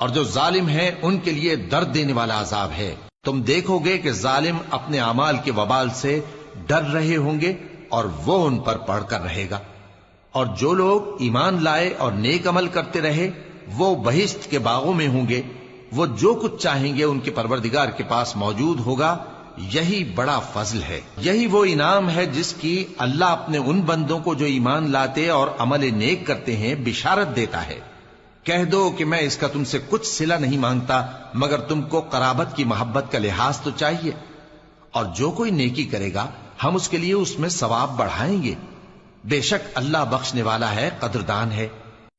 اور جو ظالم ہیں ان کے لیے درد دینے والا عذاب ہے۔ تم دیکھو گے کہ ظالم اپنے اعمال کے وبال سے ڈر رہے ہوں گے اور وہ ان پر پڑھ کر رہے گا، اور جو لوگ ایمان لائے اور نیک عمل کرتے رہے وہ بہشت کے باغوں میں ہوں گے، وہ جو کچھ چاہیں گے ان کے پروردگار کے پاس موجود ہوگا۔ یہی بڑا فضل ہے، یہی وہ انعام ہے جس کی اللہ اپنے ان بندوں کو جو ایمان لاتے اور عمل نیک کرتے ہیں بشارت دیتا ہے۔ کہہ دو کہ میں اس کا تم سے کچھ صلہ نہیں مانگتا مگر تم کو قرابت کی محبت کا لحاظ تو چاہیے، اور جو کوئی نیکی کرے گا ہم اس کے لیے اس میں ثواب بڑھائیں گے۔ بے شک اللہ بخشنے والا ہے، قدردان ہے۔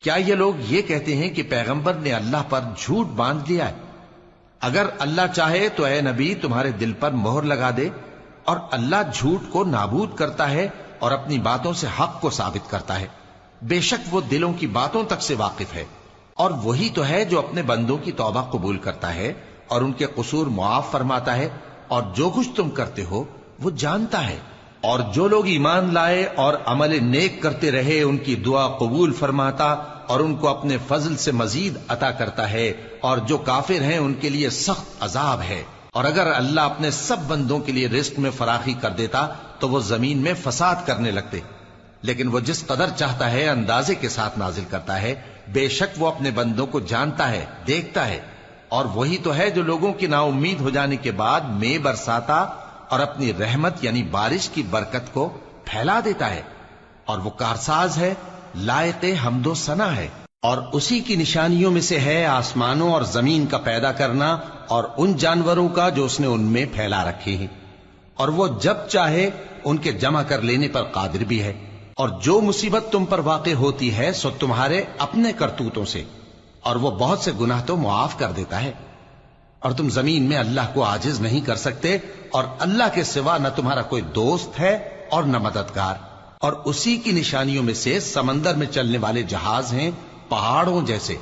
کیا یہ لوگ یہ کہتے ہیں کہ پیغمبر نے اللہ پر جھوٹ باندھ دیا ہے؟ اگر اللہ چاہے تو اے نبی تمہارے دل پر مہر لگا دے، اور اللہ جھوٹ کو نابود کرتا ہے اور اپنی باتوں سے حق کو ثابت کرتا ہے۔ بے شک وہ دلوں کی باتوں تک سے واقف ہے، اور وہی تو ہے جو اپنے بندوں کی توبہ قبول کرتا ہے اور ان کے قصور معاف فرماتا ہے، اور جو کچھ تم کرتے ہو وہ جانتا ہے۔ اور جو لوگ ایمان لائے اور عمل نیک کرتے رہے ان کی دعا قبول فرماتا اور ان کو اپنے فضل سے مزید عطا کرتا ہے، اور جو کافر ہیں ان کے لیے سخت عذاب ہے۔ اور اگر اللہ اپنے سب بندوں کے لیے رزق میں فراخی کر دیتا تو وہ زمین میں فساد کرنے لگتے، لیکن وہ جس قدر چاہتا ہے اندازے کے ساتھ نازل کرتا ہے۔ بے شک وہ اپنے بندوں کو جانتا ہے، دیکھتا ہے، اور وہی تو ہے جو لوگوں کی نا امید ہو جانے کے بعد میں برساتا اور اپنی رحمت یعنی بارش کی برکت کو پھیلا دیتا ہے، اور وہ کارساز ہے، لائق حمد و ثنا ہے۔ اور اسی کی نشانیوں میں سے ہے آسمانوں اور زمین کا پیدا کرنا اور ان جانوروں کا جو اس نے ان میں پھیلا رکھے ہیں، اور وہ جب چاہے ان کے جمع کر لینے پر قادر بھی ہے۔ اور جو مصیبت تم پر واقع ہوتی ہے سو تمہارے اپنے کرتوتوں سے، اور وہ بہت سے گناہ تو معاف کر دیتا ہے۔ اور تم زمین میں اللہ کو عاجز نہیں کر سکتے، اور اللہ کے سوا نہ تمہارا کوئی دوست ہے اور نہ مددگار۔ اور اسی کی نشانیوں میں سے سمندر میں چلنے والے جہاز ہیں پہاڑوں جیسے۔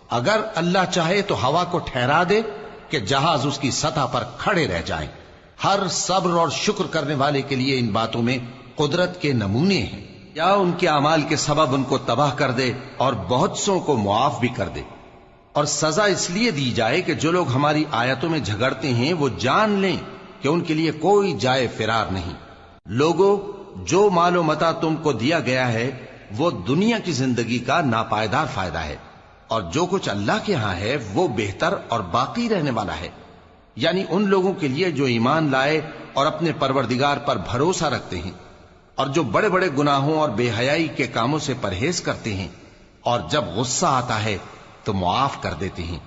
اگر اللہ چاہے تو ہوا کو ٹھہرا دے کہ جہاز اس کی سطح پر کھڑے رہ جائیں۔ ہر صبر اور شکر کرنے والے کے لیے ان باتوں میں قدرت کے نمونے ہیں۔ یا ان کے اعمال کے سبب ان کو تباہ کر دے اور بہت سو کو معاف بھی کر دے۔ اور سزا اس لیے دی جائے کہ جو لوگ ہماری آیتوں میں جھگڑتے ہیں وہ جان لیں کہ ان کے لیے کوئی جائے فرار نہیں۔ لوگوں، جو مال و متاع تم کو دیا گیا ہے وہ دنیا کی زندگی کا ناپائیدار فائدہ ہے، اور جو کچھ اللہ کے ہاں ہے وہ بہتر اور باقی رہنے والا ہے، یعنی ان لوگوں کے لیے جو ایمان لائے اور اپنے پروردگار پر بھروسہ رکھتے ہیں، اور جو بڑے بڑے گناہوں اور بے حیائی کے کاموں سے پرہیز کرتے ہیں، اور جب غصہ آتا ہے تو معاف کر دیتے ہیں۔